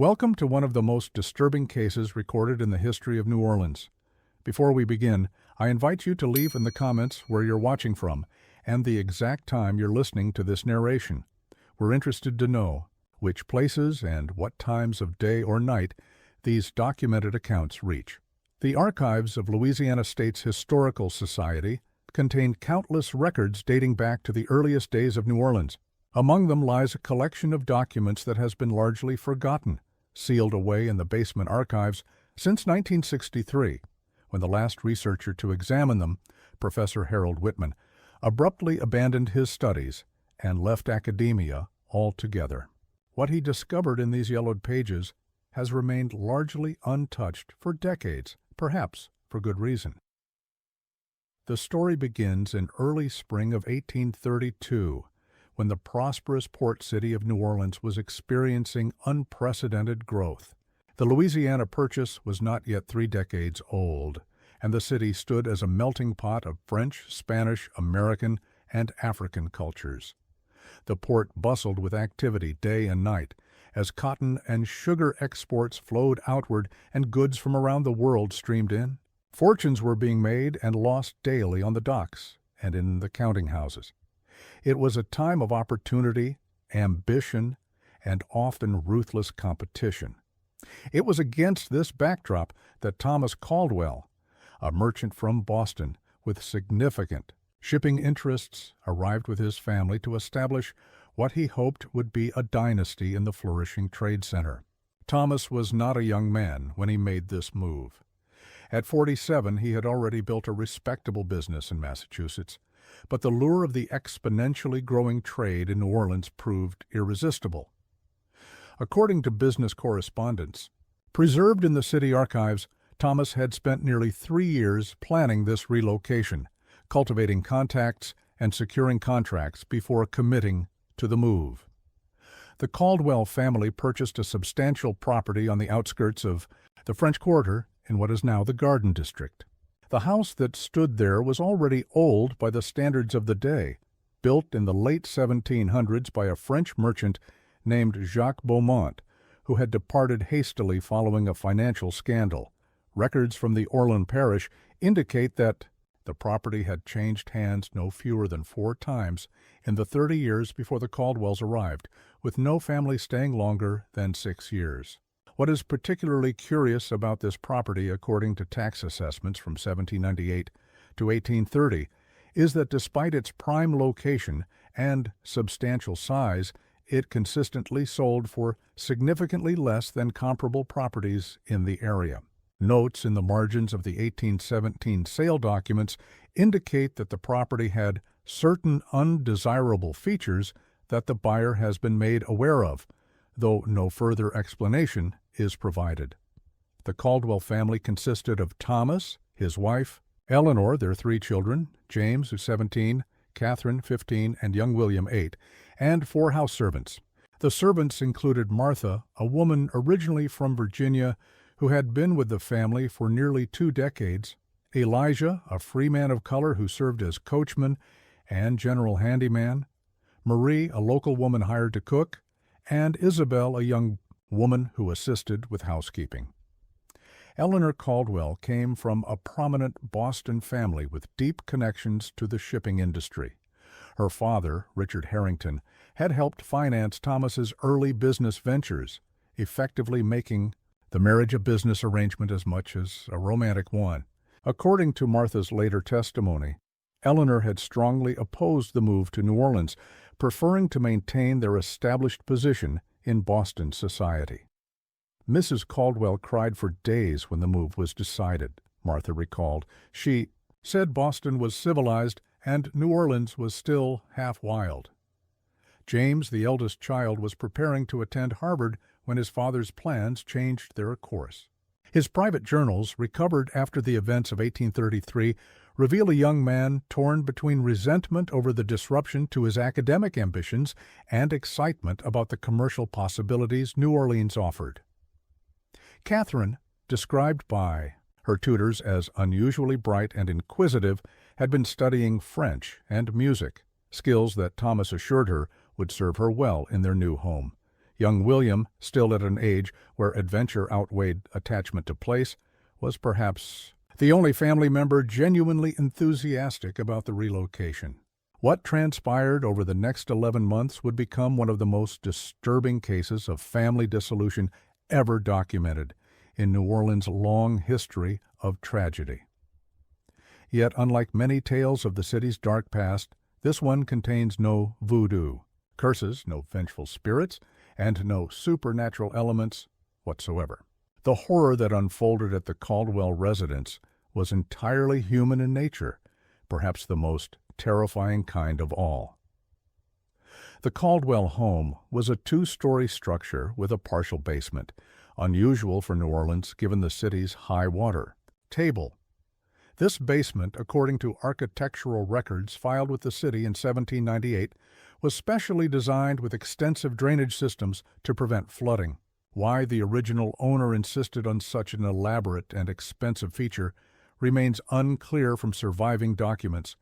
Welcome to one of the most disturbing cases recorded in the history of New Orleans. Before we begin, I invite you to leave in the comments where you're watching from and the exact time you're listening to this narration. We're interested to know which places and what times of day or night these documented accounts reach. The archives of Louisiana State's Historical Society contain countless records dating back to the earliest days of New Orleans. Among them lies a collection of documents that has been largely forgotten, sealed away in the basement archives since 1963, when the last researcher to examine them, Professor Harold Whitman, abruptly abandoned his studies and left academia altogether. What he discovered in these yellowed pages has remained largely untouched for decades, perhaps for good reason. The story begins in early spring of 1832, when the prosperous port city of New Orleans was experiencing unprecedented growth. The Louisiana Purchase was not yet 3 decades old, and the city stood as a melting pot of French, Spanish, American, and African cultures. The port bustled with activity day and night, as cotton and sugar exports flowed outward and goods from around the world streamed in. Fortunes were being made and lost daily on the docks and in the counting houses. It was a time of opportunity, ambition, and often ruthless competition. It was against this backdrop that Thomas Caldwell, a merchant from Boston with significant shipping interests, arrived with his family to establish what he hoped would be a dynasty in the flourishing trade center. Thomas was not a young man when he made this move. At 47, he had already built a respectable business in Massachusetts, but the lure of the exponentially growing trade in New Orleans proved irresistible. According to business correspondence preserved in the city archives, Thomas had spent nearly 3 years planning this relocation, cultivating contacts and securing contracts before committing to the move. The Caldwell family purchased a substantial property on the outskirts of the French Quarter in what is now the Garden District. The house that stood there was already old by the standards of the day, built in the late 1700s by a French merchant named Jacques Beaumont, who had departed hastily following a financial scandal. Records from the Orleans parish indicate that the property had changed hands no fewer than 4 times in the 30 years before the Caldwells arrived, with no family staying longer than 6 years. What is particularly curious about this property, according to tax assessments from 1798 to 1830, is that despite its prime location and substantial size, it consistently sold for significantly less than comparable properties in the area. Notes in the margins of the 1817 sale documents indicate that the property had certain undesirable features that the buyer has been made aware of, though no further explanation is provided. The Caldwell family consisted of Thomas, his wife, Eleanor, their 3 children, James, who's 17, Catherine, 15, and young William, 8, and 4 house servants. The servants included Martha, a woman originally from Virginia who had been with the family for nearly 2 decades, Elijah, a free man of color who served as coachman and general handyman, Marie, a local woman hired to cook, and Isabel, a young woman who assisted with housekeeping. Eleanor Caldwell came from a prominent Boston family with deep connections to the shipping industry. Her father, Richard Harrington, had helped finance Thomas's early business ventures, effectively making the marriage a business arrangement as much as a romantic one. According to Martha's later testimony, Eleanor had strongly opposed the move to New Orleans, preferring to maintain their established position in Boston society. Mrs. Caldwell cried for days when the move was decided, Martha recalled. She said Boston was civilized and New Orleans was still half wild. James, the eldest child, was preparing to attend Harvard when his father's plans changed their course. His private journals, recovered after the events of 1833, reveal a young man torn between resentment over the disruption to his academic ambitions and excitement about the commercial possibilities New Orleans offered. Catherine, described by her tutors as unusually bright and inquisitive, had been studying French and music, skills that Thomas assured her would serve her well in their new home. Young William, still at an age where adventure outweighed attachment to place, was perhaps the only family member genuinely enthusiastic about the relocation. What transpired over the next 11 months would become one of the most disturbing cases of family dissolution ever documented in New Orleans' long history of tragedy. Yet, unlike many tales of the city's dark past, this one contains no voodoo, curses, no vengeful spirits, and no supernatural elements whatsoever. The horror that unfolded at the Caldwell residence was entirely human in nature, perhaps the most terrifying kind of all. The Caldwell home was a two-story structure with a partial basement, unusual for New Orleans given the city's high water table. This basement, according to architectural records filed with the city in 1798, was specially designed with extensive drainage systems to prevent flooding. Why the original owner insisted on such an elaborate and expensive feature remains unclear from surviving documents,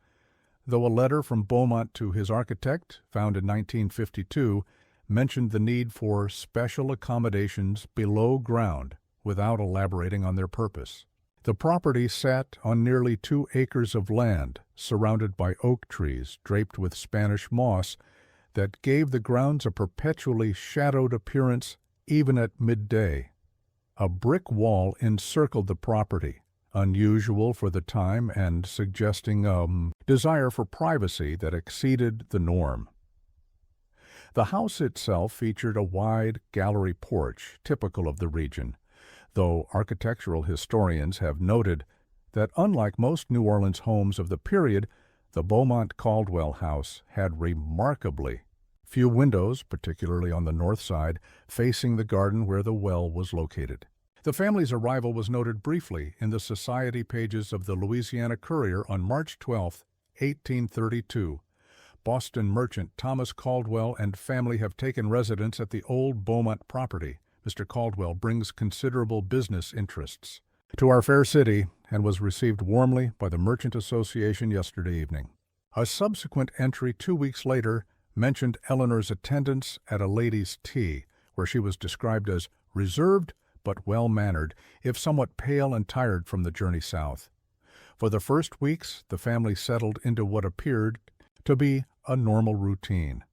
though a letter from Beaumont to his architect, found in 1952, mentioned the need for special accommodations below ground without elaborating on their purpose. The property sat on nearly 2 acres of land, surrounded by oak trees draped with Spanish moss that gave the grounds a perpetually shadowed appearance even at midday. A brick wall encircled the property, unusual for the time and suggesting a desire for privacy that exceeded the norm. The house itself featured a wide gallery porch, typical of the region, though architectural historians have noted that unlike most New Orleans homes of the period, the Beaumont Caldwell house had remarkably few windows, particularly on the north side, facing the garden where the well was located. The family's arrival was noted briefly in the society pages of the Louisiana Courier on March 12, 1832. Boston merchant Thomas Caldwell and family have taken residence at the old Beaumont property. Mr. Caldwell brings considerable business interests to our fair city and was received warmly by the Merchant Association yesterday evening. A subsequent entry 2 weeks later mentioned Eleanor's attendance at a ladies' tea, where she was described as reserved but well-mannered, if somewhat pale and tired from the journey south. For the first weeks, the family settled into what appeared to be a normal routine.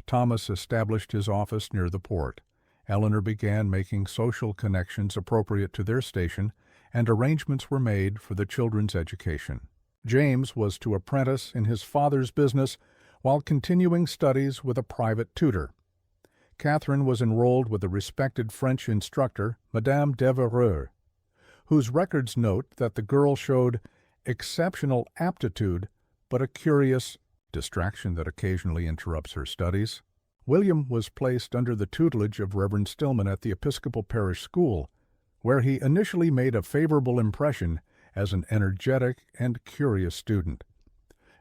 Thomas established his office near the port. Eleanor began making social connections appropriate to their station, and arrangements were made for the children's education. James was to apprentice in his father's business while continuing studies with a private tutor. Catherine was enrolled with a respected French instructor, Madame Devereux, whose records note that the girl showed exceptional aptitude but a curious distraction that occasionally interrupts her studies. William was placed under the tutelage of Reverend Stillman at the Episcopal Parish School, where he initially made a favorable impression as an energetic and curious student.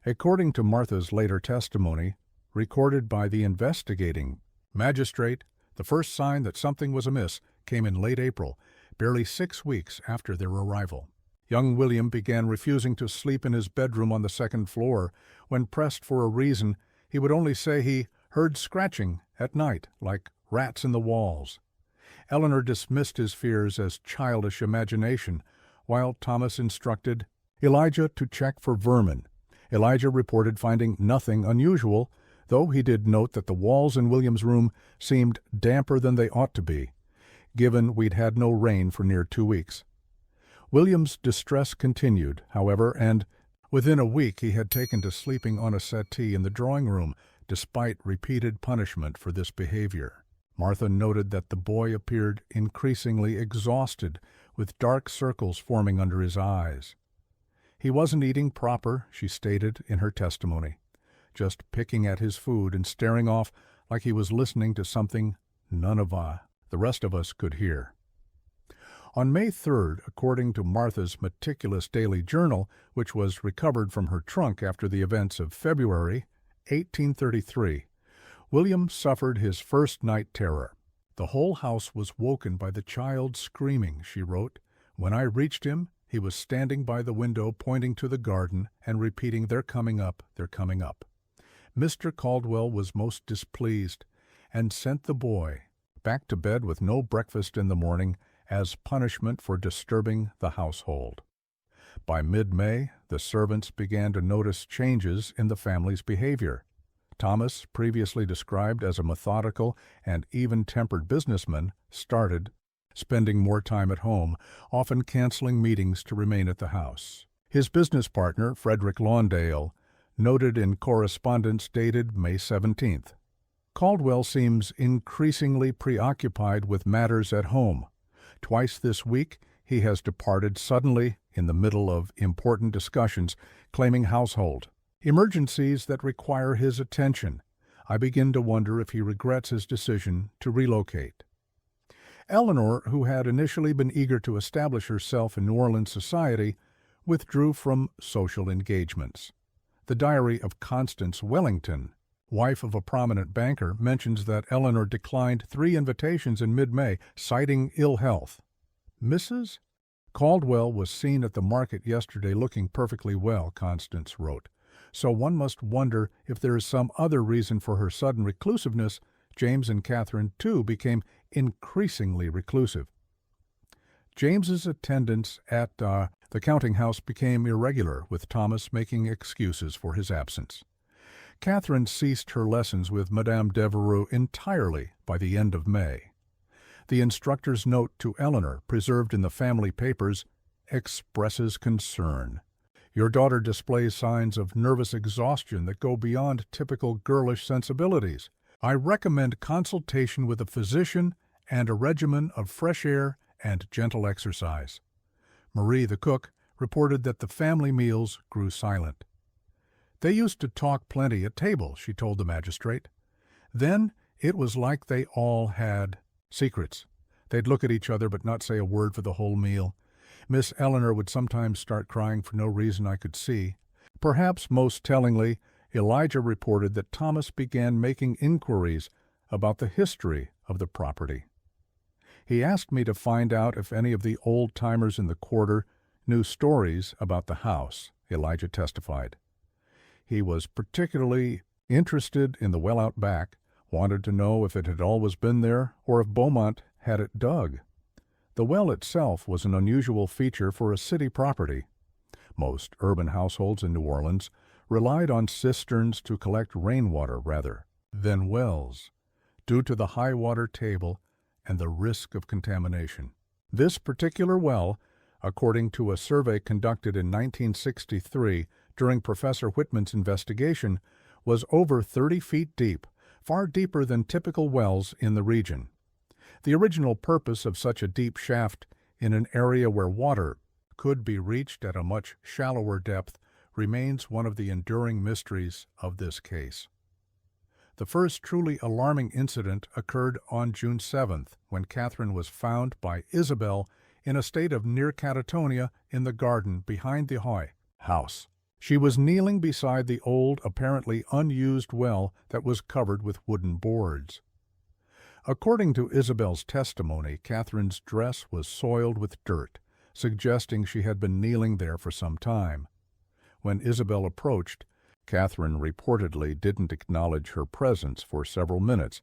According to Martha's later testimony, recorded by the investigating magistrate, the first sign that something was amiss came in late April, barely 6 weeks after their arrival. Young William began refusing to sleep in his bedroom on the second floor. When pressed for a reason, he would only say he heard scratching at night, like rats in the walls. Eleanor dismissed his fears as childish imagination, while Thomas instructed Elijah to check for vermin. Elijah reported finding nothing unusual, though he did note that the walls in William's room seemed damper than they ought to be, given we'd had no rain for near 2 weeks. William's distress continued, however, and within a week he had taken to sleeping on a settee in the drawing room, despite repeated punishment for this behavior. Martha noted that the boy appeared increasingly exhausted, with dark circles forming under his eyes. He wasn't eating proper, she stated in her testimony, just picking at his food and staring off like he was listening to something none of the rest of us could hear. On May 3rd, according to Martha's meticulous daily journal, which was recovered from her trunk after the events of February 1833, William suffered his first night terror. The whole house was woken by the child screaming, she wrote. When I reached him, he was standing by the window pointing to the garden and repeating, "They're coming up, they're coming up." Mr. Caldwell was most displeased and sent the boy, back to bed with no breakfast in the morning as punishment for disturbing the household. By mid-May, the servants began to notice changes in the family's behavior. Thomas, previously described as a methodical and even-tempered businessman, started spending more time at home, often canceling meetings to remain at the house. His business partner, Frederick Lawndale, noted in correspondence dated May 17th, "Caldwell seems increasingly preoccupied with matters at home. Twice this week he has departed suddenly in the middle of important discussions, claiming household emergencies that require his attention. I begin to wonder if he regrets his decision to relocate." Eleanor, who had initially been eager to establish herself in New Orleans society, withdrew from social engagements. The diary of Constance Wellington, wife of a prominent banker, mentions that Eleanor declined 3 invitations in mid-May, citing ill health. "Mrs. Caldwell was seen at the market yesterday looking perfectly well," Constance wrote. "So one must wonder if there is some other reason for her sudden reclusiveness." James and Catherine, too, became increasingly reclusive. James's attendance at the counting house became irregular, with Thomas making excuses for his absence. Catherine ceased her lessons with Madame Devereux entirely by the end of May. The instructor's note to Eleanor, preserved in the family papers, expresses concern. "Your daughter displays signs of nervous exhaustion that go beyond typical girlish sensibilities. I recommend consultation with a physician and a regimen of fresh air and gentle exercise." Marie, the cook, reported that the family meals grew silent. "They used to talk plenty at table," she told the magistrate. "Then it was like they all had secrets. They'd look at each other but not say a word for the whole meal. Miss Eleanor would sometimes start crying for no reason I could see." Perhaps most tellingly, Elijah reported that Thomas began making inquiries about the history of the property. "He asked me to find out if any of the old-timers in the quarter knew stories about the house," Elijah testified. He was particularly interested in the well out back, wanted to know if it had always been there or if Beaumont had it dug. The well itself was an unusual feature for a city property. Most urban households in New Orleans relied on cisterns to collect rainwater rather than wells, due to the high water table and the risk of contamination. This particular well, according to a survey conducted in 1963 during Professor Whitman's investigation, was over 30 feet deep, far deeper than typical wells in the region. The original purpose of such a deep shaft in an area where water could be reached at a much shallower depth remains one of the enduring mysteries of this case. The first truly alarming incident occurred on June 7th, when Catherine was found by Isabel in a state of near catatonia in the garden behind the Hoy house. She was kneeling beside the old, apparently unused well that was covered with wooden boards. According to Isabel's testimony, Catherine's dress was soiled with dirt, suggesting she had been kneeling there for some time. When Isabel approached, Catherine reportedly didn't acknowledge her presence for several minutes.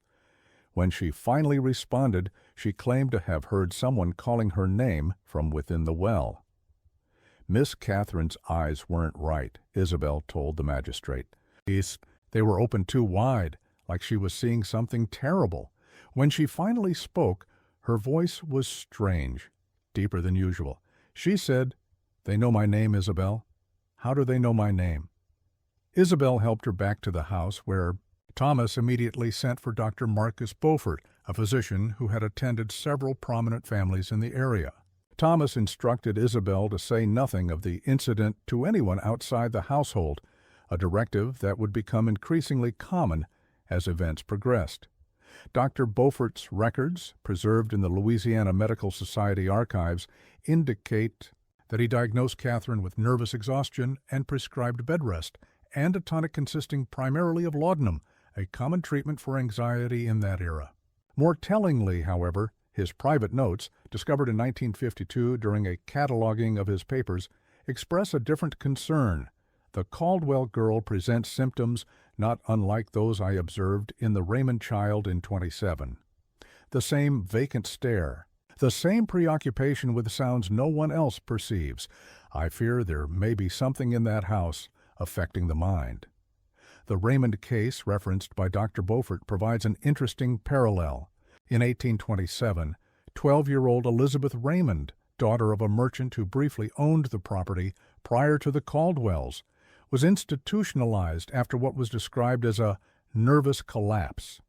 When she finally responded, she claimed to have heard someone calling her name from within the well. Miss Catherine's eyes weren't right, Isabel told the magistrate. They were open too wide, like she was seeing something terrible. When she finally spoke, her voice was strange, deeper than usual. She said, "They know my name, Isabel." "How do they know my name?" Isabel helped her back to the house, where Thomas immediately sent for Dr. Marcus Beaufort, a physician who had attended several prominent families in the area. Thomas instructed Isabel to say nothing of the incident to anyone outside the household, a directive that would become increasingly common as events progressed. Dr. Beaufort's records, preserved in the Louisiana Medical Society archives, indicate that he diagnosed Catherine with nervous exhaustion and prescribed bed rest, and a tonic consisting primarily of laudanum, a common treatment for anxiety in that era. More tellingly, however, his private notes, discovered in 1952 during a cataloging of his papers, express a different concern. The Caldwell girl presents symptoms not unlike those I observed in the Raymond child in 27. the same vacant stare, the same preoccupation with sounds no one else perceives. I fear there may be something in that house affecting the mind. The Raymond case referenced by Dr. Beaufort provides an interesting parallel. In 1827, 12-year-old Elizabeth Raymond, daughter of a merchant who briefly owned the property prior to the Caldwells, was institutionalized after what was described as a nervous collapse.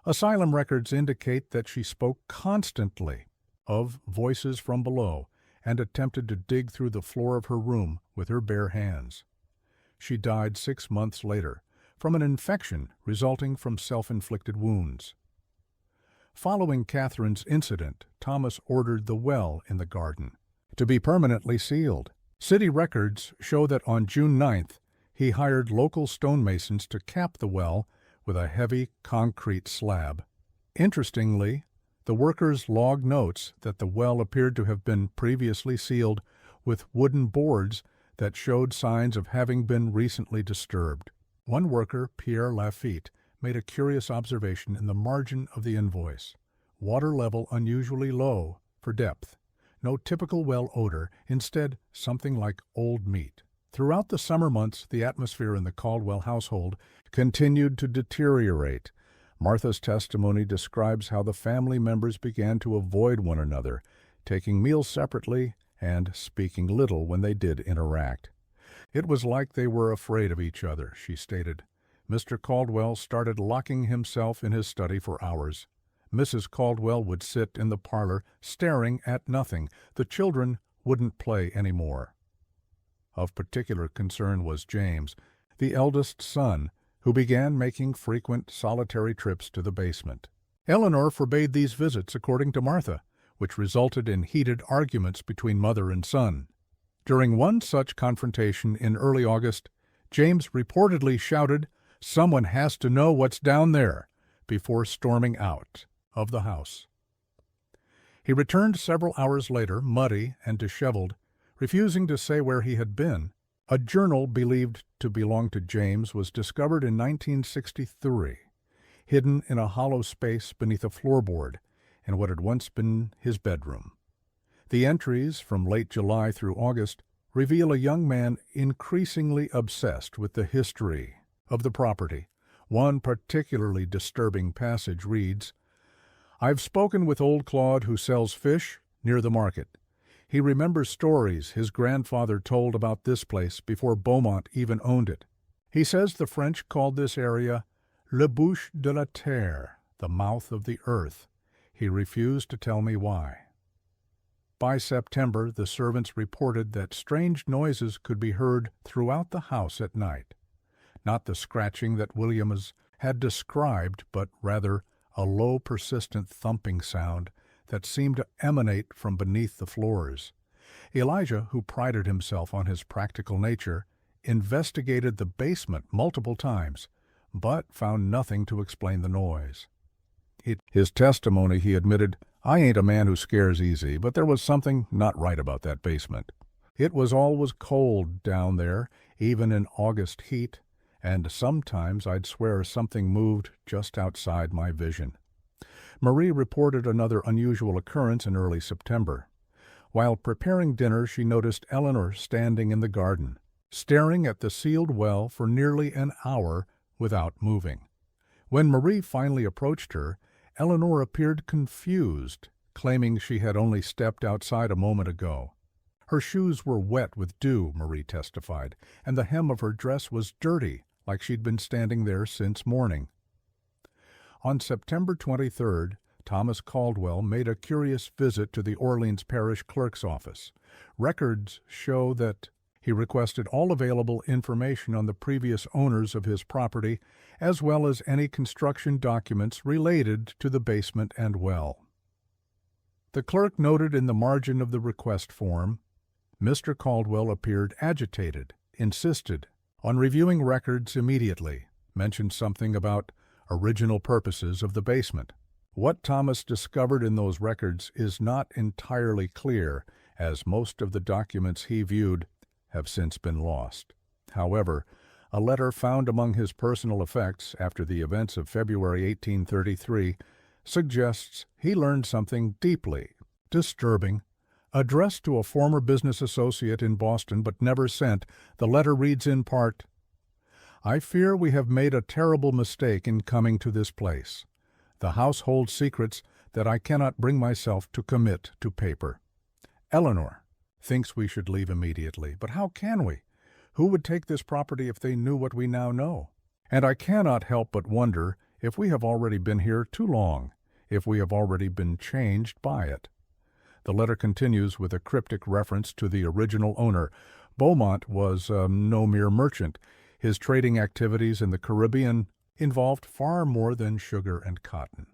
Asylum records indicate that she spoke constantly of voices from below and attempted to dig through the floor of her room with her bare hands. She died 6 months later from an infection resulting from self-inflicted wounds. Following Catherine's incident, Thomas ordered the well in the garden to be permanently sealed. City records show that on June 9th, he hired local stonemasons to cap the well with a heavy concrete slab. Interestingly, the workers logged notes that the well appeared to have been previously sealed with wooden boards that showed signs of having been recently disturbed. One worker, Pierre Lafitte, made a curious observation in the margin of the invoice. Water level unusually low for depth. No typical well odor, instead something like old meat. Throughout the summer months, the atmosphere in the Caldwell household continued to deteriorate. Martha's testimony describes how the family members began to avoid one another, taking meals separately and speaking little when they did interact. It was like they were afraid of each other, she stated. Mr. Caldwell started locking himself in his study for hours. Mrs. Caldwell would sit in the parlor, staring at nothing. The children wouldn't play anymore. Of particular concern was James, the eldest son, who began making frequent solitary trips to the basement. Eleanor forbade these visits, according to Martha, which resulted in heated arguments between mother and son. During one such confrontation in early August, James reportedly shouted, "Someone has to know what's down there," before storming out of the house. He returned several hours later, muddy and disheveled, refusing to say where he had been. A journal believed to belong to James was discovered in 1963, hidden in a hollow space beneath a floorboard in what had once been his bedroom. The entries from late July through August reveal a young man increasingly obsessed with the history of the property. One particularly disturbing passage reads, "I've spoken with old Claude, who sells fish near the market. He remembers stories his grandfather told about this place before Beaumont even owned it. He says the French called this area le bouche de la terre, the mouth of the earth. He refused to tell me why." By September, the servants reported that strange noises could be heard throughout the house at night. Not the scratching that Williams had described, but rather a low, persistent thumping sound that seemed to emanate from beneath the floors. Elijah, who prided himself on his practical nature, investigated the basement multiple times, but found nothing to explain the noise. In his testimony, he admitted, "I ain't a man who scares easy, but there was something not right about that basement. It was always cold down there, even in August heat, and sometimes I'd swear something moved just outside my vision." Marie reported another unusual occurrence in early September. While preparing dinner, she noticed Eleanor standing in the garden, staring at the sealed well for nearly an hour without moving. When Marie finally approached her, Eleanor appeared confused, claiming she had only stepped outside a moment ago. Her shoes were wet with dew, Marie testified, and the hem of her dress was dirty, like she'd been standing there since morning. On September 23rd, Thomas Caldwell made a curious visit to the Orleans Parish Clerk's office. Records show that he requested all available information on the previous owners of his property, as well as any construction documents related to the basement and well. The clerk noted in the margin of the request form, Mr. Caldwell appeared agitated, insisted on reviewing records immediately, mentioned something about original purposes of the basement. What Thomas discovered in those records is not entirely clear, as most of the documents he viewed have since been lost. However, a letter found among his personal effects after the events of February 1833 suggests he learned something deeply disturbing. Addressed to a former business associate in Boston but never sent, the letter reads in part, "I fear we have made a terrible mistake in coming to this place. The house holds secrets that I cannot bring myself to commit to paper. Eleanor thinks we should leave immediately, but how can we? Who would take this property if they knew what we now know? And I cannot help but wonder if we have already been here too long, if we have already been changed by it." The letter continues with a cryptic reference to the original owner. Beaumont was no mere merchant. His trading activities in the Caribbean involved far more than sugar and cotton.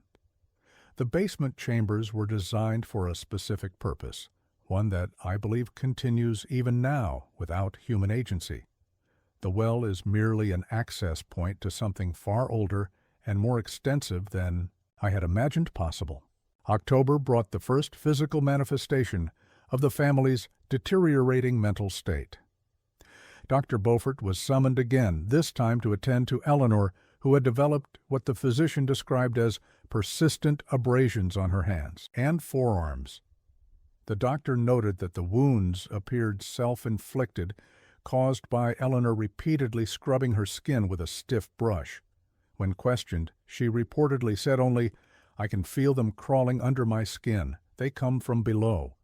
The basement chambers were designed for a specific purpose, one that I believe continues even now without human agency. The well is merely an access point to something far older and more extensive than I had imagined possible. October brought the first physical manifestation of the family's deteriorating mental state. Dr. Beaufort was summoned again, this time to attend to Eleanor, who had developed what the physician described as persistent abrasions on her hands and forearms. The doctor noted that the wounds appeared self-inflicted, caused by Eleanor repeatedly scrubbing her skin with a stiff brush. When questioned, she reportedly said only, "I can feel them crawling under my skin. They come from below."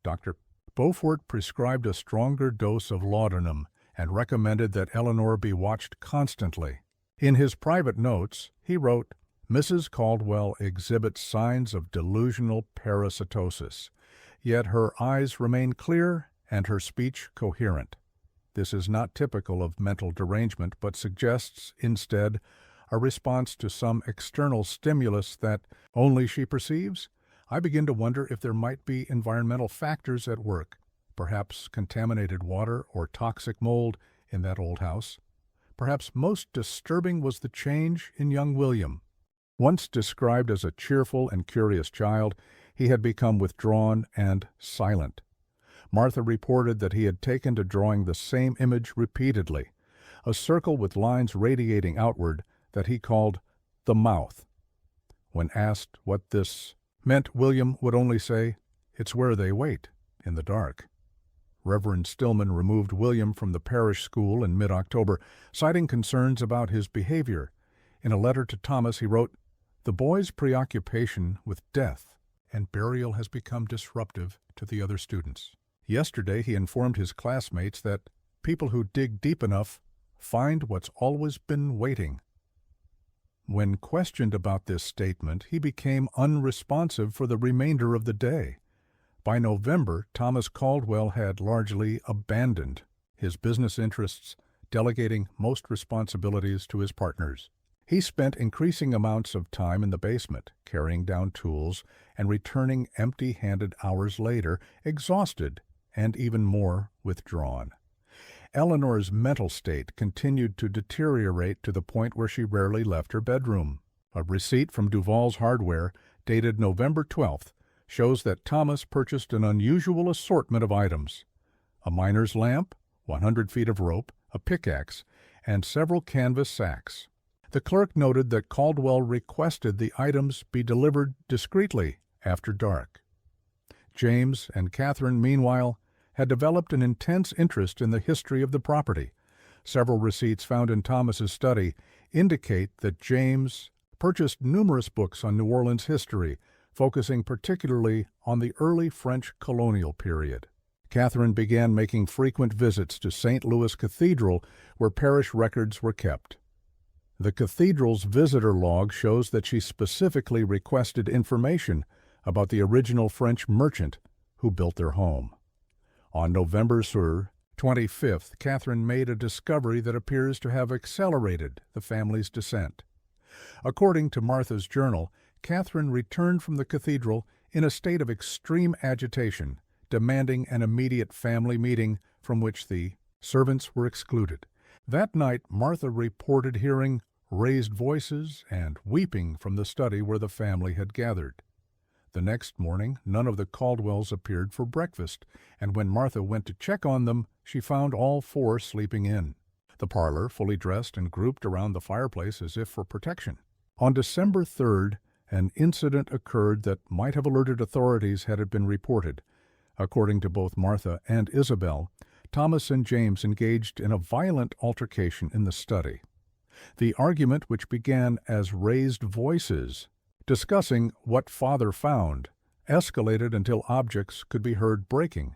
Dr. Beaufort prescribed a stronger dose of laudanum and recommended that Eleanor be watched constantly. In his private notes, he wrote, "Mrs. Caldwell exhibits signs of delusional parasitosis, yet her eyes remain clear and her speech coherent. This is not typical of mental derangement, but suggests, instead, a response to some external stimulus that only she perceives. I begin to wonder if there might be environmental factors at work, perhaps contaminated water or toxic mold in that old house. Perhaps most disturbing was the change in young William. Once described as a cheerful and curious child, he had become withdrawn and silent. Martha reported that he had taken to drawing the same image repeatedly, a circle with lines radiating outward that he called the mouth. When asked what this meant, William would only say, "It's where they wait, in the dark." Reverend Stillman removed William from the parish school in mid-October, citing concerns about his behavior. In a letter to Thomas, he wrote, "The boy's preoccupation with death and burial has become disruptive to the other students. Yesterday he informed his classmates that people who dig deep enough find what's always been waiting." When questioned about this statement, he became unresponsive for the remainder of the day. By November, Thomas Caldwell had largely abandoned his business interests, delegating most responsibilities to his partners. He spent increasing amounts of time in the basement, carrying down tools and returning empty-handed hours later, exhausted and even more withdrawn. Eleanor's mental state continued to deteriorate to the point where she rarely left her bedroom. A receipt from Duval's Hardware, dated November 12th, shows that Thomas purchased an unusual assortment of items: a miner's lamp, 100 feet of rope, a pickaxe, and several canvas sacks. The clerk noted that Caldwell requested the items be delivered discreetly after dark. James and Catherine, meanwhile, had developed an intense interest in the history of the property. Several receipts found in Thomas's study indicate that James purchased numerous books on New Orleans history, focusing particularly on the early French colonial period. Catherine began making frequent visits to St. Louis Cathedral, where parish records were kept. The cathedral's visitor log shows that she specifically requested information about the original French merchant who built their home. On November 25th, Catherine made a discovery that appears to have accelerated the family's descent. According to Martha's journal, Catherine returned from the cathedral in a state of extreme agitation, demanding an immediate family meeting from which the servants were excluded. That night, Martha reported hearing raised voices and weeping from the study where the family had gathered. The next morning, none of the Caldwells appeared for breakfast, and when Martha went to check on them, she found all four sleeping in the parlor, fully dressed and grouped around the fireplace as if for protection. On December 3rd, an incident occurred that might have alerted authorities had it been reported. According to both Martha and Isabel, Thomas and James engaged in a violent altercation in the study. The argument, which began as raised voices discussing what father found, escalated until objects could be heard breaking.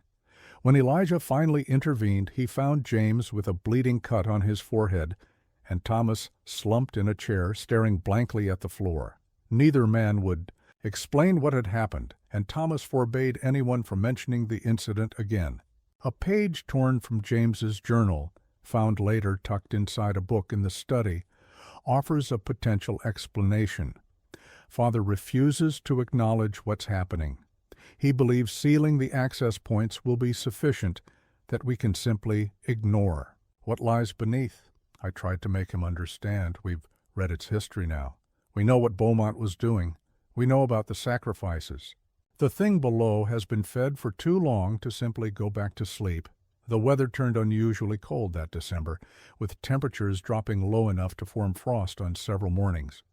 When Elijah finally intervened, he found James with a bleeding cut on his forehead and Thomas slumped in a chair, staring blankly at the floor. Neither man would explain what had happened, and Thomas forbade anyone from mentioning the incident again. A page torn from James's journal, found later tucked inside a book in the study, offers a potential explanation. Father refuses to acknowledge what's happening. He believes sealing the access points will be sufficient, that we can simply ignore what lies beneath. I tried to make him understand. We've read its history now. We know what Beaumont was doing. We know about the sacrifices. The thing below has been fed for too long to simply go back to sleep. The weather turned unusually cold that December, with temperatures dropping low enough to form frost on several mornings.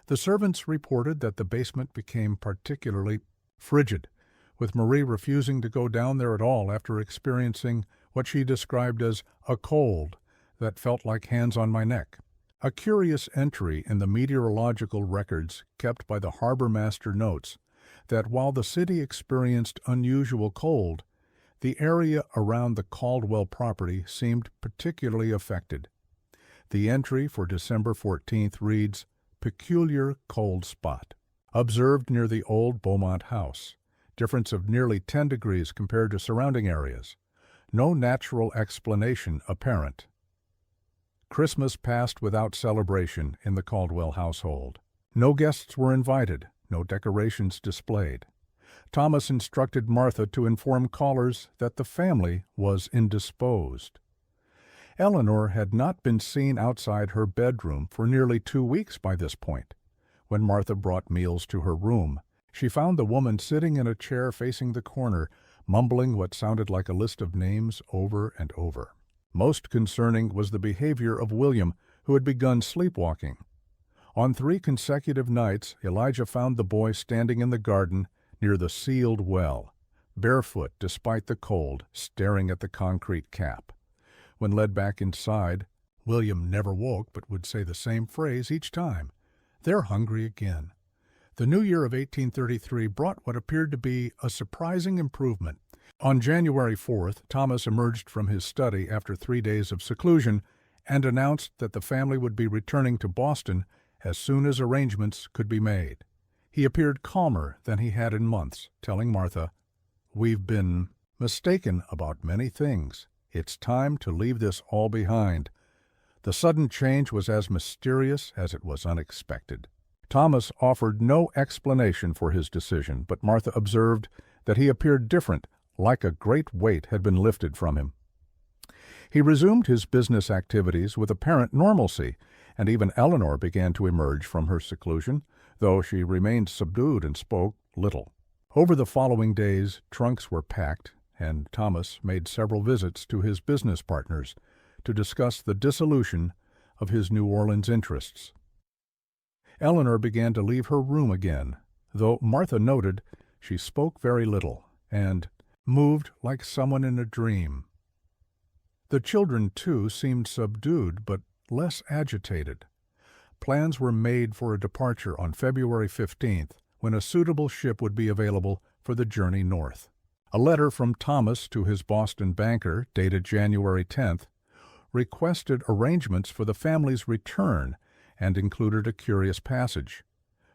The servants reported that the basement became particularly frigid, with Marie refusing to go down there at all after experiencing what she described as a cold that felt like hands on my neck. A curious entry in the meteorological records kept by the harbor master notes that while the city experienced unusual cold, the area around the Caldwell property seemed particularly affected. The entry for December 14th reads, "Peculiar cold spot. Observed near the old Beaumont house. Difference of nearly 10 degrees compared to surrounding areas. No natural explanation apparent." Christmas passed without celebration in the Caldwell household. No guests were invited, no decorations displayed. Thomas instructed Martha to inform callers that the family was indisposed. Eleanor had not been seen outside her bedroom for nearly 2 weeks by this point. When Martha brought meals to her room, she found the woman sitting in a chair facing the corner, mumbling what sounded like a list of names over and over. Most concerning was the behavior of William, who had begun sleepwalking. On 3 consecutive nights, Elijah found the boy standing in the garden near the sealed well, barefoot despite the cold, staring at the concrete cap. When led back inside, William never woke but would say the same phrase each time. "They're hungry again." The new year of 1833 brought what appeared to be a surprising improvement. On January 4th, Thomas emerged from his study after 3 days of seclusion and announced that the family would be returning to Boston as soon as arrangements could be made. He appeared calmer than he had in months, telling Martha, "We've been mistaken about many things. It's time to leave this all behind." The sudden change was as mysterious as it was unexpected. Thomas offered no explanation for his decision, but Martha observed that he appeared different, like a great weight had been lifted from him. He resumed his business activities with apparent normalcy, and even Eleanor began to emerge from her seclusion, though she remained subdued and spoke little. Over the following days, trunks were packed, and Thomas made several visits to his business partners to discuss the dissolution of his New Orleans interests. Eleanor began to leave her room again, though Martha noted she spoke very little and moved like someone in a dream. The children, too, seemed subdued but less agitated. Plans were made for a departure on February 15th, when a suitable ship would be available for the journey north. A letter from Thomas to his Boston banker, dated January 10th, requested arrangements for the family's return and included a curious passage.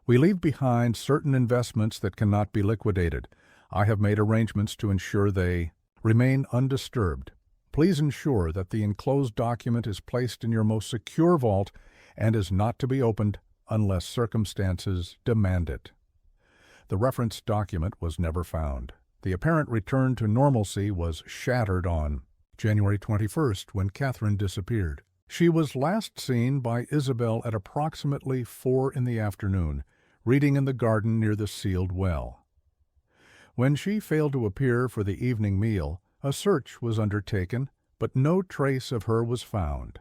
"We leave behind certain investments that cannot be liquidated. I have made arrangements to ensure they remain undisturbed. Please ensure that the enclosed document is placed in your most secure vault and is not to be opened unless circumstances demand it." The referenced document was never found. The apparent return to normalcy was shattered on January 21st, when Catherine disappeared. She was last seen by Isabel at approximately 4 in the afternoon, reading in the garden near the sealed well. When she failed to appear for the evening meal, a search was undertaken, but no trace of her was found.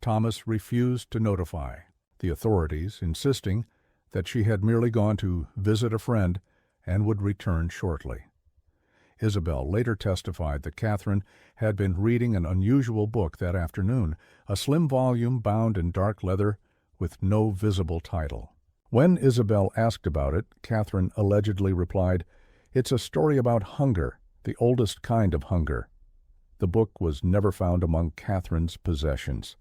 Thomas refused to notify, the authorities insisting that she had merely gone to visit a friend and would return shortly. Isabel later testified that Catherine had been reading an unusual book that afternoon, a slim volume bound in dark leather with no visible title. When Isabel asked about it, Catherine allegedly replied, "It's a story about hunger, the oldest kind of hunger." The book was never found among Catherine's possessions.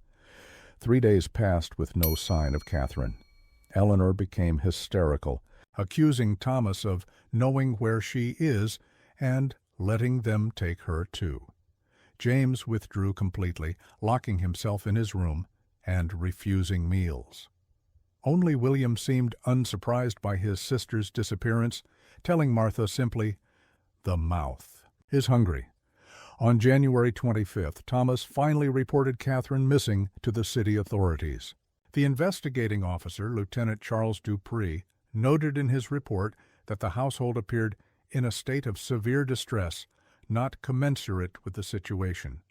3 days passed with no sign of Catherine. Eleanor became hysterical, accusing Thomas of knowing where she is and letting them take her too. James withdrew completely, locking himself in his room and refusing meals. Only William seemed unsurprised by his sister's disappearance, telling Martha simply, "The mouth is hungry." On January 25th, Thomas finally reported Catherine missing to the city authorities. The investigating officer, Lieutenant Charles Dupree, noted in his report that the household appeared in a state of severe distress, not commensurate with the situation.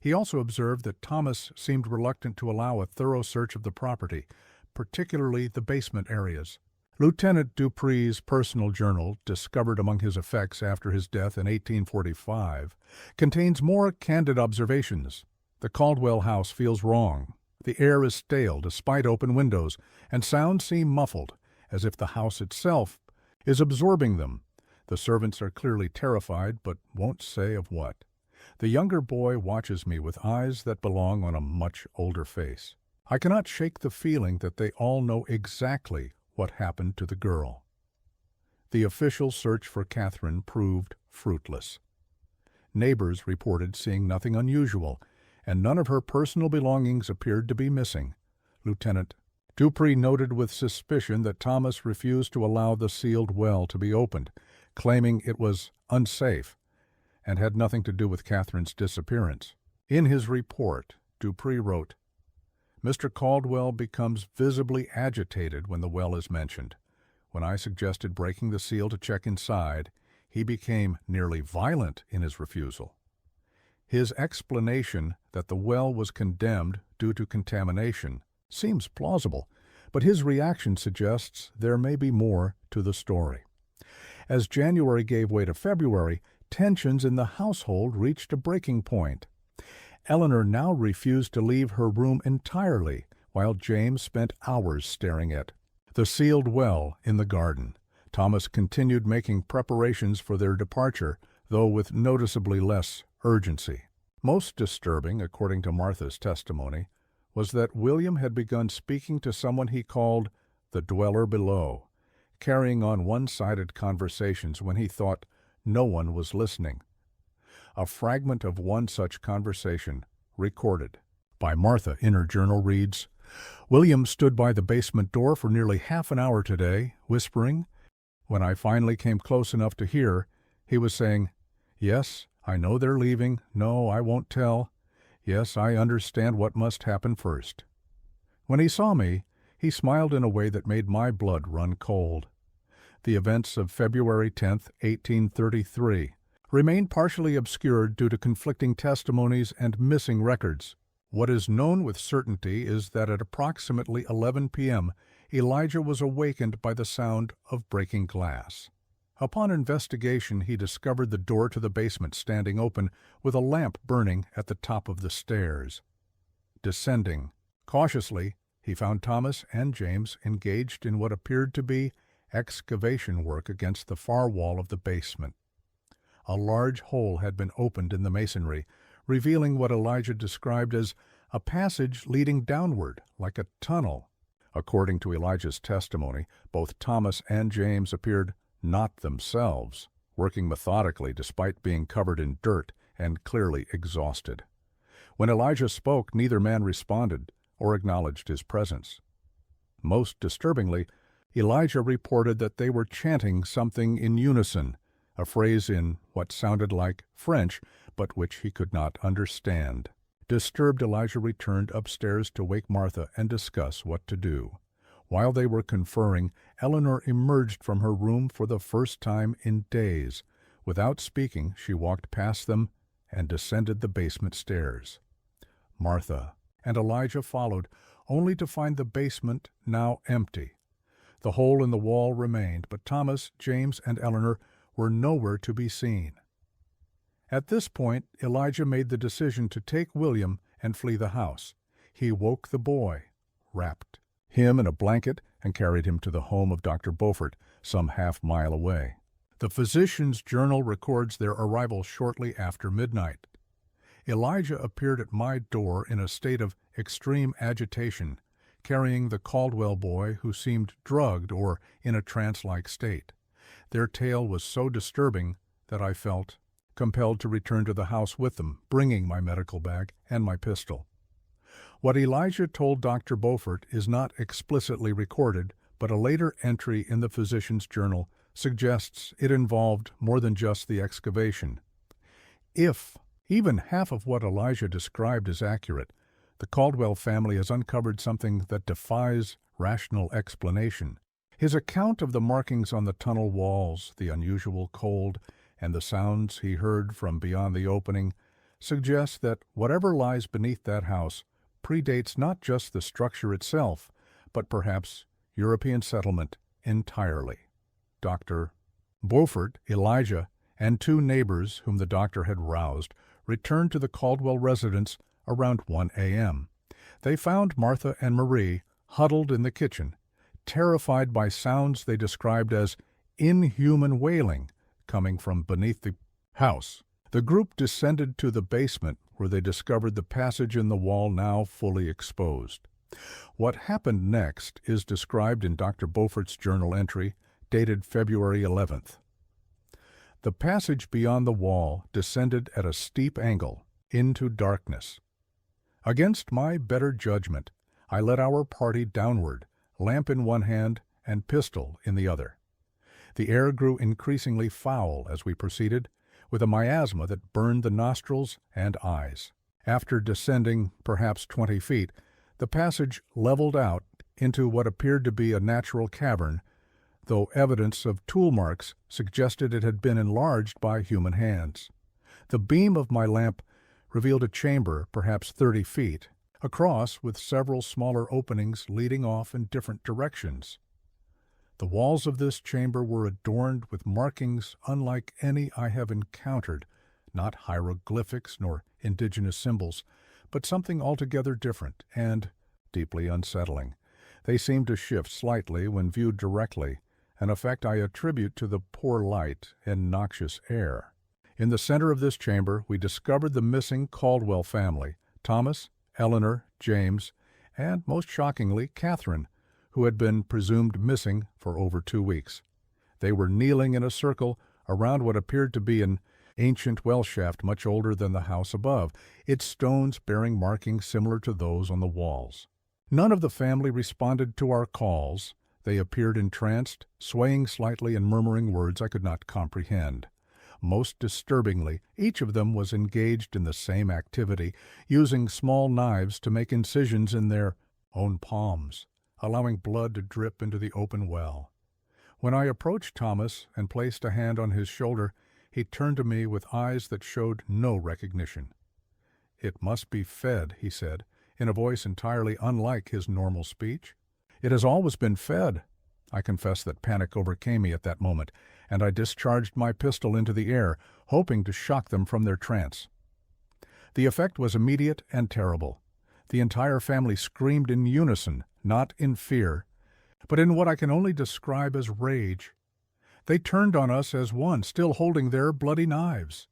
He also observed that Thomas seemed reluctant to allow a thorough search of the property, particularly the basement areas. Lieutenant Dupree's personal journal, discovered among his effects after his death in 1845, contains more candid observations. The Caldwell house feels wrong. The air is stale despite open windows, and sounds seem muffled, as if the house itself is absorbing them. The servants are clearly terrified, but won't say of what. The younger boy watches me with eyes that belong on a much older face. I cannot shake the feeling that they all know exactly what happened to the girl. The official search for Catherine proved fruitless. Neighbors reported seeing nothing unusual, and none of her personal belongings appeared to be missing. Lieutenant Dupree noted with suspicion that Thomas refused to allow the sealed well to be opened, claiming it was unsafe and had nothing to do with Catherine's disappearance. In his report, Dupree wrote, "Mr. Caldwell becomes visibly agitated when the well is mentioned. When I suggested breaking the seal to check inside, he became nearly violent in his refusal. His explanation that the well was condemned due to contamination seems plausible, but his reaction suggests there may be more to the story." As January gave way to February, tensions in the household reached a breaking point. Eleanor now refused to leave her room entirely, while James spent hours staring at the sealed well in the garden. Thomas continued making preparations for their departure, though with noticeably less urgency. Most disturbing, according to Martha's testimony, was that William had begun speaking to someone he called the dweller below, carrying on one-sided conversations when he thought no one was listening. A fragment of one such conversation, recorded by Martha in her journal, reads, "William stood by the basement door for nearly half an hour today, whispering. When I finally came close enough to hear, he was saying, 'Yes, I know they're leaving. No, I won't tell. Yes, I understand what must happen first.' When he saw me, he smiled in a way that made my blood run cold." The events of February 10, 1833, remain partially obscured due to conflicting testimonies and missing records. What is known with certainty is that at approximately 11 p.m., Elijah was awakened by the sound of breaking glass. Upon investigation, he discovered the door to the basement standing open with a lamp burning at the top of the stairs. Descending cautiously, he found Thomas and James engaged in what appeared to be excavation work against the far wall of the basement. A large hole had been opened in the masonry, revealing what Elijah described as a passage leading downward, like a tunnel. According to Elijah's testimony, both Thomas and James appeared not themselves, working methodically despite being covered in dirt and clearly exhausted. When Elijah spoke, neither man responded or acknowledged his presence. Most disturbingly, Elijah reported that they were chanting something in unison, a phrase in what sounded like French, but which he could not understand. Disturbed, Elijah returned upstairs to wake Martha and discuss what to do. While they were conferring, Eleanor emerged from her room for the first time in days. Without speaking, she walked past them and descended the basement stairs. Martha and Elijah followed, only to find the basement now empty. The hole in the wall remained, but Thomas, James, and Eleanor were nowhere to be seen. At this point, Elijah made the decision to take William and flee the house. He woke the boy, wrapped him in a blanket, and carried him to the home of Dr. Beaufort, some half-mile away. The physician's journal records their arrival shortly after midnight. Elijah appeared at my door in a state of extreme agitation, carrying the Caldwell boy who seemed drugged or in a trance-like state. Their tale was so disturbing that I felt compelled to return to the house with them, bringing my medical bag and my pistol. What Elijah told Dr. Beaufort is not explicitly recorded, but a later entry in the physician's journal suggests it involved more than just the excavation. If even half of what Elijah described is accurate, the Caldwell family has uncovered something that defies rational explanation. His account of the markings on the tunnel walls, the unusual cold, and the sounds he heard from beyond the opening suggests that whatever lies beneath that house predates not just the structure itself, but perhaps European settlement entirely. Dr. Beaufort, Elijah, and two neighbors whom the doctor had roused returned to the Caldwell residence around 1 a.m. They found Martha and Marie huddled in the kitchen, terrified by sounds they described as inhuman wailing coming from beneath the house. The group descended to the basement, where they discovered the passage in the wall now fully exposed. What happened next is described in Dr. Beaufort's journal entry, dated February 11th. The passage beyond the wall descended at a steep angle into darkness. Against my better judgment, I led our party downward, lamp in one hand and pistol in the other. The air grew increasingly foul as we proceeded, with a miasma that burned the nostrils and eyes. After descending perhaps 20 feet, the passage leveled out into what appeared to be a natural cavern, though evidence of tool marks suggested it had been enlarged by human hands. The beam of my lamp revealed a chamber perhaps 30 feet across, with several smaller openings leading off in different directions. The walls of this chamber were adorned with markings unlike any I have encountered, not hieroglyphics nor indigenous symbols, but something altogether different and deeply unsettling. They seemed to shift slightly when viewed directly, an effect I attribute to the poor light and noxious air. In the center of this chamber we discovered the missing Caldwell family, Thomas, Eleanor, James, and, most shockingly, Catherine, who had been presumed missing for over 2 weeks. They were kneeling in a circle around what appeared to be an ancient well shaft much older than the house above, its stones bearing markings similar to those on the walls. None of the family responded to our calls. They appeared entranced, swaying slightly and murmuring words I could not comprehend. Most disturbingly, each of them was engaged in the same activity, using small knives to make incisions in their own palms, allowing blood to drip into the open well. When I approached Thomas and placed a hand on his shoulder, he turned to me with eyes that showed no recognition. "It must be fed," he said, in a voice entirely unlike his normal speech. "It has always been fed." I confess that panic overcame me at that moment, and I discharged my pistol into the air, hoping to shock them from their trance. The effect was immediate and terrible. The entire family screamed in unison, not in fear, but in what I can only describe as rage. They turned on us as one, still holding their bloody knives.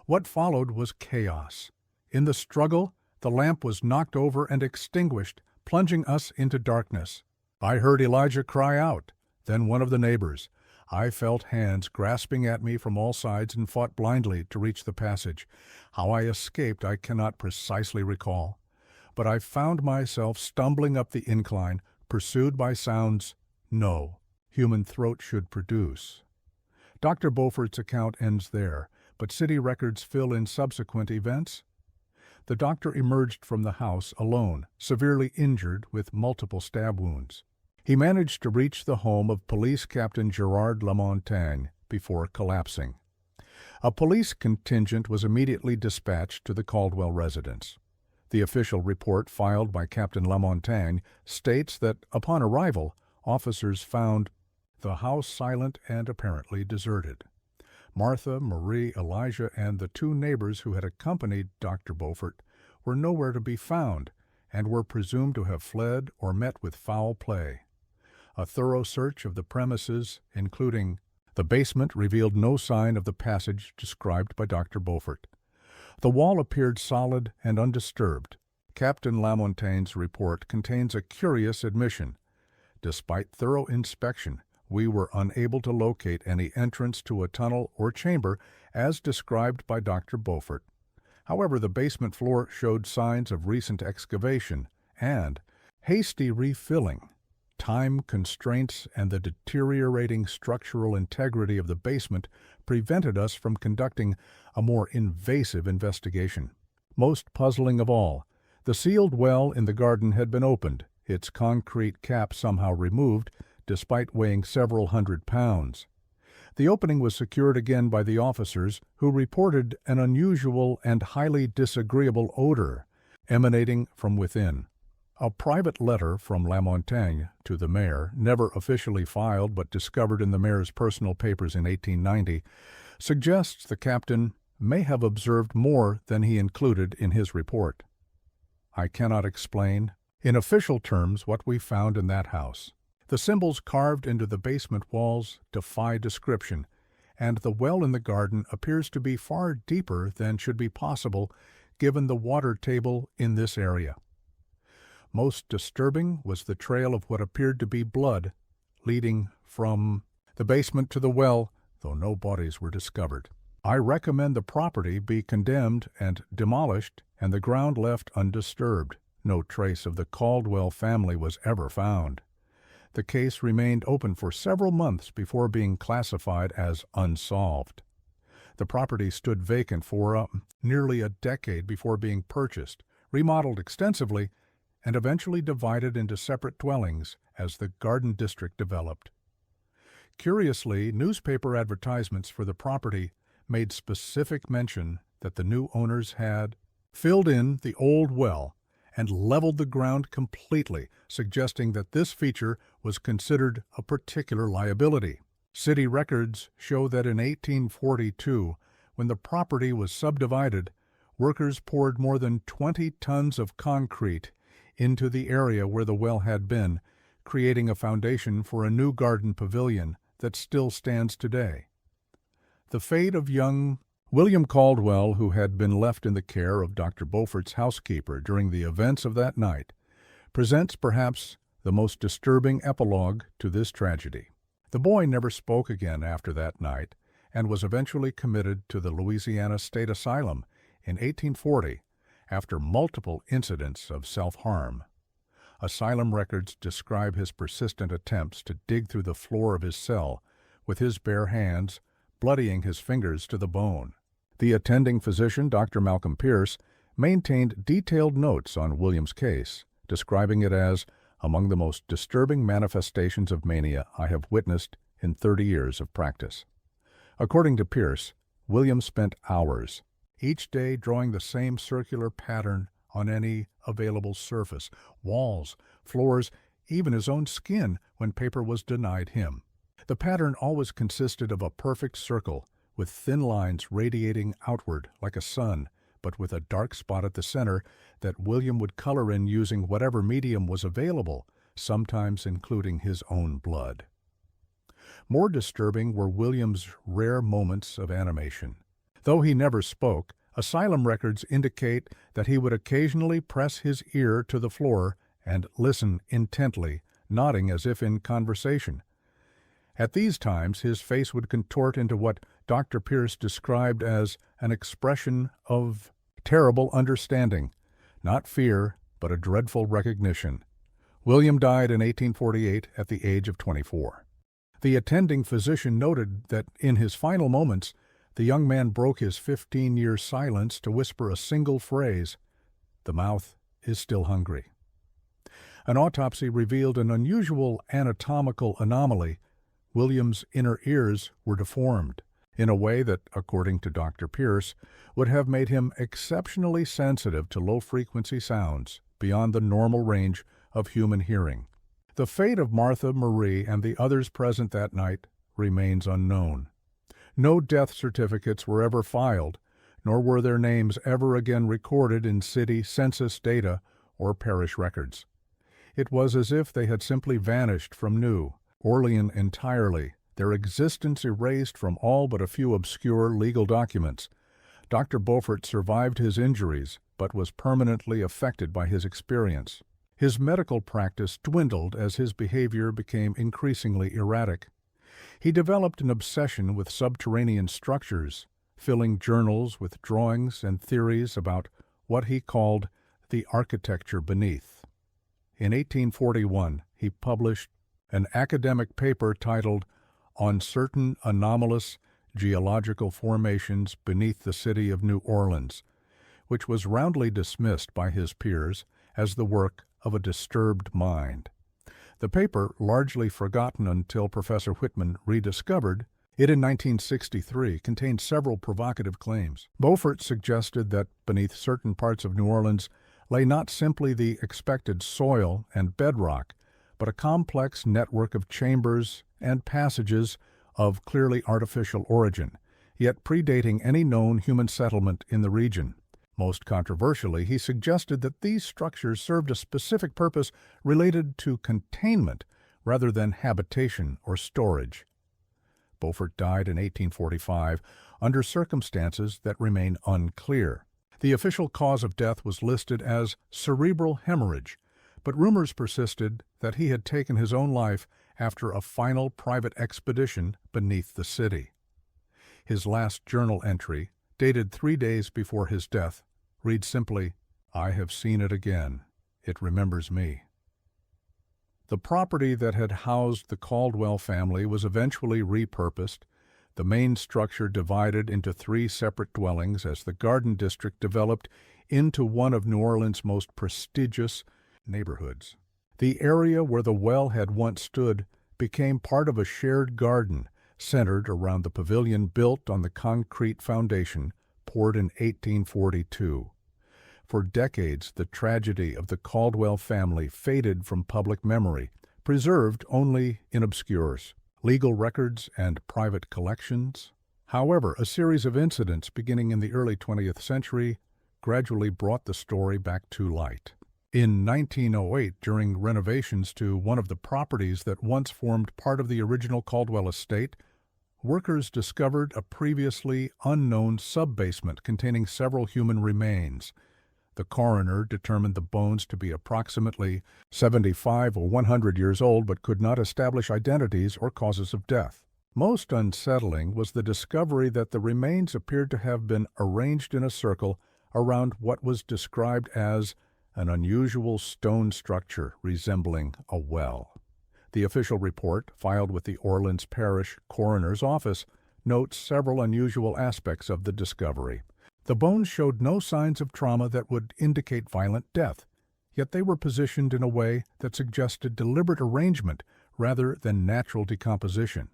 What followed was chaos. In the struggle, the lamp was knocked over and extinguished, plunging us into darkness. I heard Elijah cry out, then one of the neighbors. I felt hands grasping at me from all sides and fought blindly to reach the passage. How I escaped I cannot precisely recall, but I found myself stumbling up the incline, pursued by sounds no human throat should produce. Dr. Beaufort's account ends there, but city records fill in subsequent events. The doctor emerged from the house alone, severely injured with multiple stab wounds. He managed to reach the home of Police Captain Gerard Lamontagne before collapsing. A police contingent was immediately dispatched to the Caldwell residence. The official report filed by Captain Lamontagne states that, upon arrival, officers found the house silent and apparently deserted. Martha, Marie, Elijah, and the two neighbors who had accompanied Dr. Beaufort were nowhere to be found and were presumed to have fled or met with foul play. A thorough search of the premises, including the basement, revealed no sign of the passage described by Dr. Beaufort. The wall appeared solid and undisturbed. Captain Lamontagne's report contains a curious admission. Despite thorough inspection, we were unable to locate any entrance to a tunnel or chamber as described by Dr. Beaufort. However, the basement floor showed signs of recent excavation and hasty refilling. Time constraints and the deteriorating structural integrity of the basement prevented us from conducting a more invasive investigation. Most puzzling of all, the sealed well in the garden had been opened, its concrete cap somehow removed, despite weighing several hundred pounds. The opening was secured again by the officers, who reported an unusual and highly disagreeable odor emanating from within. A private letter from Lamontagne to the mayor, never officially filed but discovered in the mayor's personal papers in 1890, suggests the captain may have observed more than he included in his report. I cannot explain, in official terms, what we found in that house. The symbols carved into the basement walls defy description, and the well in the garden appears to be far deeper than should be possible given the water table in this area. Most disturbing was the trail of what appeared to be blood leading from the basement to the well, though no bodies were discovered. I recommend the property be condemned and demolished and the ground left undisturbed. No trace of the Caldwell family was ever found. The case remained open for several months before being classified as unsolved. The property stood vacant for nearly a decade before being purchased, remodeled extensively, and eventually divided into separate dwellings as the garden district developed. Curiously, newspaper advertisements for the property made specific mention that the new owners had filled in the old well and leveled the ground completely, suggesting that this feature was considered a particular liability. City records show that in 1842, when the property was subdivided, workers poured more than 20 tons of concrete into the area where the well had been, creating a foundation for a new garden pavilion that still stands today. The fate of young William Caldwell, who had been left in the care of Dr. Beaufort's housekeeper during the events of that night, presents perhaps the most disturbing epilogue to this tragedy. The boy never spoke again after that night and was eventually committed to the Louisiana State Asylum in 1840 after multiple incidents of self-harm. Asylum records describe his persistent attempts to dig through the floor of his cell with his bare hands, bloodying his fingers to the bone. The attending physician, Dr. Malcolm Pierce, maintained detailed notes on William's case, describing it as among the most disturbing manifestations of mania I have witnessed in 30 years of practice. According to Pierce, William spent hours, each day drawing the same circular pattern on any available surface, walls, floors, even his own skin when paper was denied him. The pattern always consisted of a perfect circle, with thin lines radiating outward like a sun, but with a dark spot at the center that William would color in using whatever medium was available, sometimes including his own blood. More disturbing were William's rare moments of animation. Though he never spoke, asylum records indicate that he would occasionally press his ear to the floor and listen intently, nodding as if in conversation. At these times, his face would contort into what Dr. Pierce described as an expression of terrible understanding, not fear, but a dreadful recognition. William died in 1848 at the age of 24. The attending physician noted that in his final moments, the young man broke his 15-year silence to whisper a single phrase, "The mouth is still hungry." An autopsy revealed an unusual anatomical anomaly. William's inner ears were deformed in a way that, according to Dr. Pierce, would have made him exceptionally sensitive to low-frequency sounds beyond the normal range of human hearing. The fate of Martha, Marie, and the others present that night remains unknown. No death certificates were ever filed, nor were their names ever again recorded in city census data or parish records. It was as if they had simply vanished from New Orleans entirely, their existence erased from all but a few obscure legal documents. Dr. Beaufort survived his injuries, but was permanently affected by his experience. His medical practice dwindled as his behavior became increasingly erratic. He developed an obsession with subterranean structures, filling journals with drawings and theories about what he called the architecture beneath. In 1841, he published an academic paper titled On Certain Anomalous Geological Formations Beneath the City of New Orleans, which was roundly dismissed by his peers as the work of a disturbed mind. The paper, largely forgotten until Professor Whitman rediscovered it in 1963, contained several provocative claims. Beaufort suggested that beneath certain parts of New Orleans lay not simply the expected soil and bedrock, but a complex network of chambers and passages of clearly artificial origin, yet predating any known human settlement in the region. Most controversially, he suggested that these structures served a specific purpose related to containment rather than habitation or storage. Beaufort died in 1845 under circumstances that remain unclear. The official cause of death was listed as cerebral hemorrhage, but rumors persisted that he had taken his own life after a final private expedition beneath the city. His last journal entry, dated 3 days before his death, reads simply, "I have seen it again. It remembers me." The property that had housed the Caldwell family was eventually repurposed, the main structure divided into 3 separate dwellings as the Garden District developed into one of New Orleans' most prestigious neighborhoods. The area where the well had once stood became part of a shared garden centered around the pavilion built on the concrete foundation poured in 1842. For decades, the tragedy of the Caldwell family faded from public memory, preserved only in obscures, legal records and private collections. However, a series of incidents beginning in the early 20th century gradually brought the story back to light. In 1908, during renovations to one of the properties that once formed part of the original Caldwell estate, workers discovered a previously unknown sub-basement containing several human remains. The coroner determined the bones to be approximately 75 or 100 years old, but could not establish identities or causes of death. Most unsettling was the discovery that the remains appeared to have been arranged in a circle around what was described as an unusual stone structure resembling a well. The official report, filed with the Orleans Parish Coroner's Office, notes several unusual aspects of the discovery. The bones showed no signs of trauma that would indicate violent death, yet they were positioned in a way that suggested deliberate arrangement rather than natural decomposition.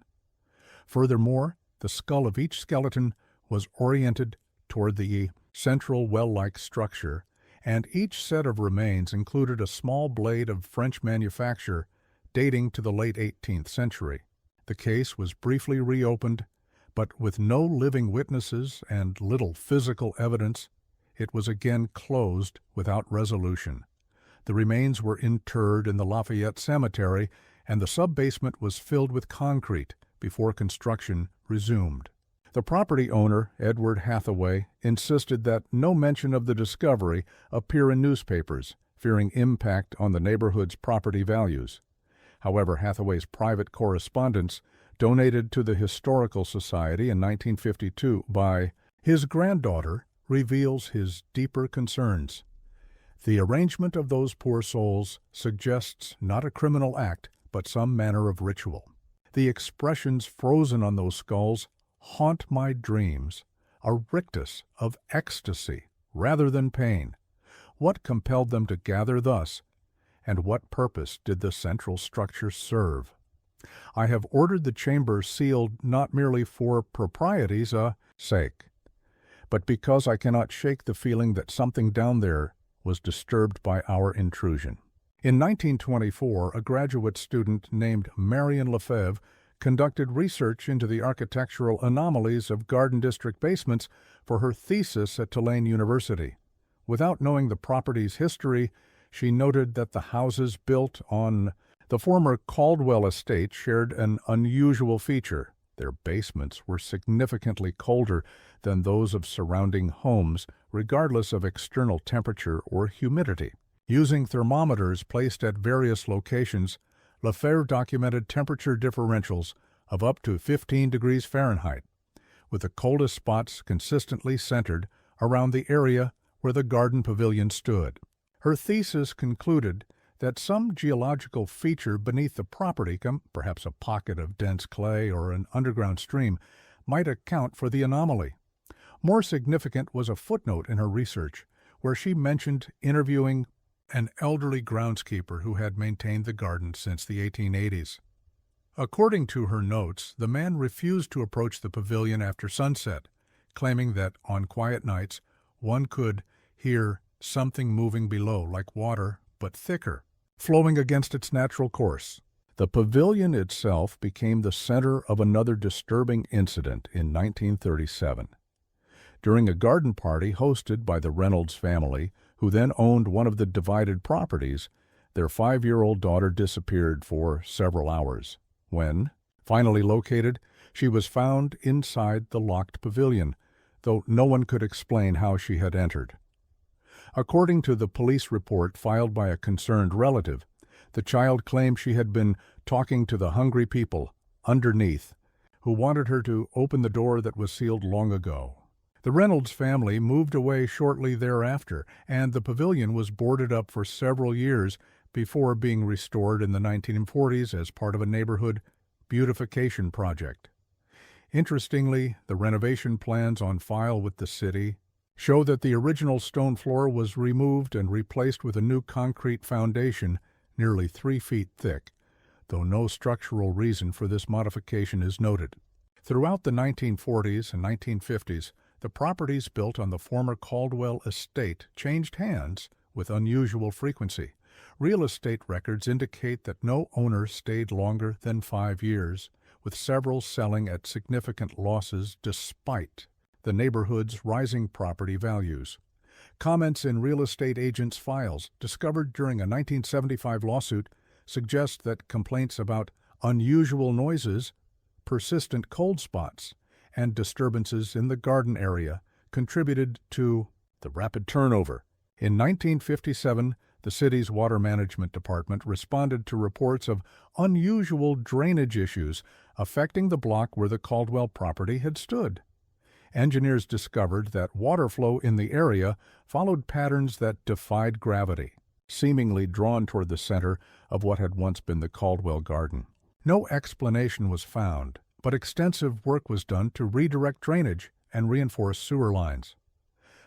Furthermore, the skull of each skeleton was oriented toward the central well-like structure, and each set of remains included a small blade of French manufacture dating to the late 18th century. The case was briefly reopened, but with no living witnesses and little physical evidence, it was again closed without resolution. The remains were interred in the Lafayette Cemetery, and the sub-basement was filled with concrete before construction resumed. The property owner, Edward Hathaway, insisted that no mention of the discovery appear in newspapers, fearing impact on the neighborhood's property values. However, Hathaway's private correspondence, donated to the Historical Society in 1952 by his granddaughter, reveals his deeper concerns. The arrangement of those poor souls suggests not a criminal act, but some manner of ritual. The expressions frozen on those skulls haunt my dreams, a rictus of ecstasy rather than pain. What compelled them to gather thus, and what purpose did the central structure serve? I have ordered the chamber sealed not merely for propriety's sake, but because I cannot shake the feeling that something down there was disturbed by our intrusion. In 1924, a graduate student named Marion Lefebvre conducted research into the architectural anomalies of Garden District basements for her thesis at Tulane University. Without knowing the property's history, she noted that the houses built on the former Caldwell estate shared an unusual feature. Their basements were significantly colder than those of surrounding homes, regardless of external temperature or humidity. Using thermometers placed at various locations, Lefebvre documented temperature differentials of up to 15 degrees Fahrenheit, with the coldest spots consistently centered around the area where the garden pavilion stood. Her thesis concluded that some geological feature beneath the property, perhaps a pocket of dense clay or an underground stream, might account for the anomaly. More significant was a footnote in her research, where she mentioned interviewing an elderly groundskeeper who had maintained the garden since the 1880s. According to her notes, the man refused to approach the pavilion after sunset, claiming that on quiet nights one could hear something moving below, like water, but thicker, flowing against its natural course. The pavilion itself became the center of another disturbing incident in 1937. During a garden party hosted by the Reynolds family, who then owned one of the divided properties, their 5-year-old daughter disappeared for several hours. When, finally located, she was found inside the locked pavilion, though no one could explain how she had entered. According to the police report filed by a concerned relative, the child claimed she had been talking to the hungry people underneath, who wanted her to open the door that was sealed long ago. The Reynolds family moved away shortly thereafter, and the pavilion was boarded up for several years before being restored in the 1940s as part of a neighborhood beautification project. Interestingly, the renovation plans on file with the city show that the original stone floor was removed and replaced with a new concrete foundation nearly 3 feet thick, though no structural reason for this modification is noted. Throughout the 1940s and 1950s, the properties built on the former Caldwell estate changed hands with unusual frequency. Real estate records indicate that no owner stayed longer than 5 years, with several selling at significant losses despite the neighborhood's rising property values. Comments in real estate agents' files discovered during a 1975 lawsuit suggest that complaints about unusual noises, persistent cold spots, and disturbances in the garden area contributed to the rapid turnover. In 1957, the city's water management department responded to reports of unusual drainage issues affecting the block where the Caldwell property had stood. Engineers discovered that water flow in the area followed patterns that defied gravity, seemingly drawn toward the center of what had once been the Caldwell garden. No explanation was found, but extensive work was done to redirect drainage and reinforce sewer lines.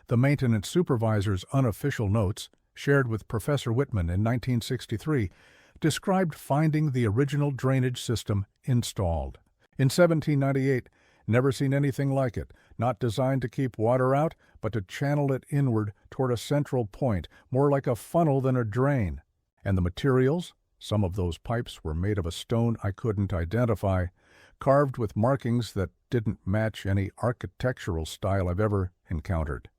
The maintenance supervisor's unofficial notes, shared with Professor Whitman in 1963, described finding the original drainage system installed. In 1798, never seen anything like it, not designed to keep water out, but to channel it inward toward a central point, more like a funnel than a drain. And the materials? Some of those pipes were made of a stone I couldn't identify, carved with markings that didn't match any architectural style I've ever encountered.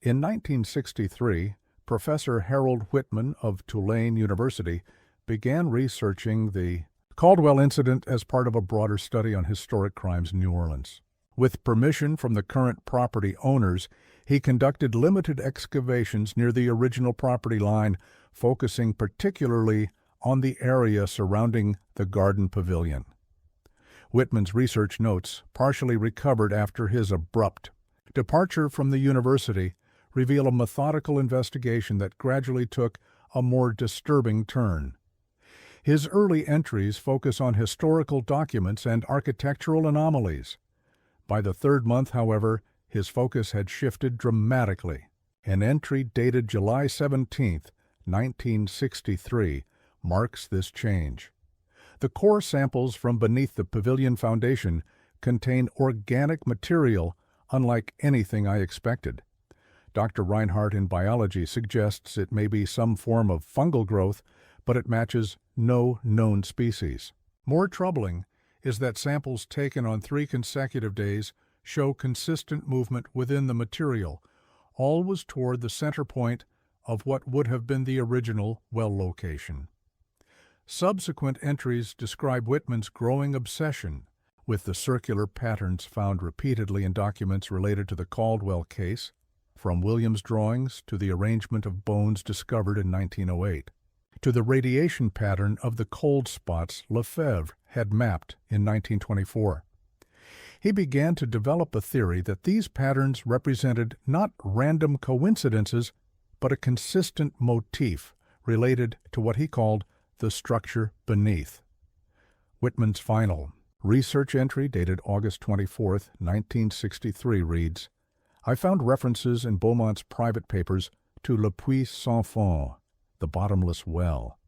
In 1963, Professor Harold Whitman of Tulane University began researching the Caldwell incident as part of a broader study on historic crimes in New Orleans. With permission from the current property owners, he conducted limited excavations near the original property line, focusing particularly on the area surrounding the garden pavilion. Whitman's research notes, partially recovered after his abrupt departure from the university, reveal a methodical investigation that gradually took a more disturbing turn. His early entries focus on historical documents and architectural anomalies. By the third month, however, his focus had shifted dramatically. An entry dated July 17, 1963, marks this change. The core samples from beneath the pavilion foundation contain organic material unlike anything I expected. Dr. Reinhardt in biology suggests it may be some form of fungal growth, but it matches no known species. More troubling is that samples taken on 3 consecutive days show consistent movement within the material, always toward the center point of what would have been the original well location. Subsequent entries describe Whitman's growing obsession with the circular patterns found repeatedly in documents related to the Caldwell case, from Williams' drawings to the arrangement of bones discovered in 1908, to the radiation pattern of the cold spots Lefebvre had mapped in 1924. He began to develop a theory that these patterns represented not random coincidences, but a consistent motif related to what he called the structure beneath. Whitman's final research entry, dated August 24, 1963, reads, "I found references in Beaumont's private papers to Le Puits Sans Fond, the bottomless well.